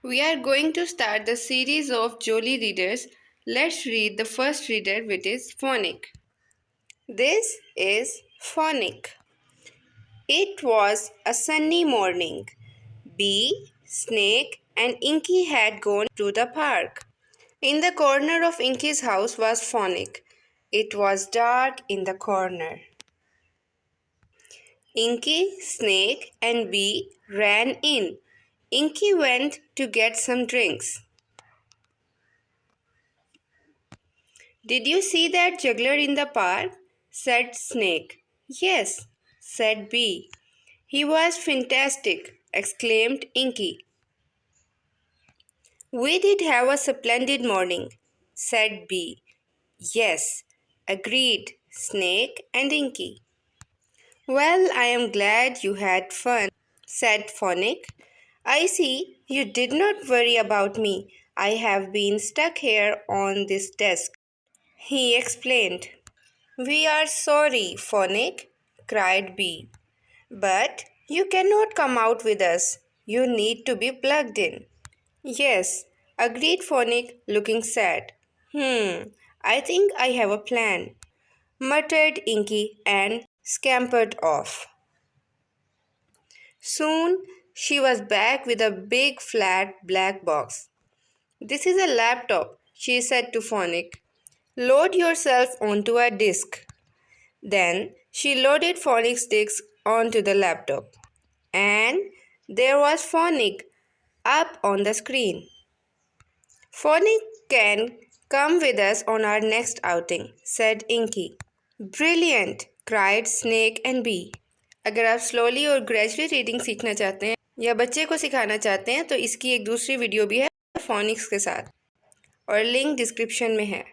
We are going to start the series of Jolly Readers. Let's read the first reader, which is Phonic. This is Phonic. It was a sunny morning. Bee, Snake, and Inky had gone to the park. In the corner of Inky's house was Phonic. It was dark in the corner. Inky, Snake, and Bee ran in. Inky went to get some drinks. "Did you see that juggler in the park?" said Snake. "Yes," said Bee. "He was fantastic," exclaimed Inky. "We did have a splendid morning," said Bee. "Yes," agreed Snake and Inky. "Well, I am glad you had fun," said Phonic. "I see you did not worry about me. I have been stuck here on this desk," he explained. "We are sorry, Phonic," cried Bee. "But you cannot come out with us. You need to be plugged in." "Yes," agreed Phonic, looking sad. I think I have a plan," muttered Inky and scampered off. Soon she was back with a big flat black box. "This is a laptop," she said to Phonic. "Load yourself onto a disk." Then she loaded Phonic's disk onto the laptop. And there was Phonic up on the screen. "Phonic can come with us on our next outing," said Inky. "Brilliant!" cried Snake and Bee. अगर आप slowly और gradually reading सीखना चाहते हैं या बच्चे को सिखाना चाहते हैं तो इसकी एक दूसरी वीडियो भी है फोनिक्स के साथ और लिंक डिस्क्रिप्शन में है।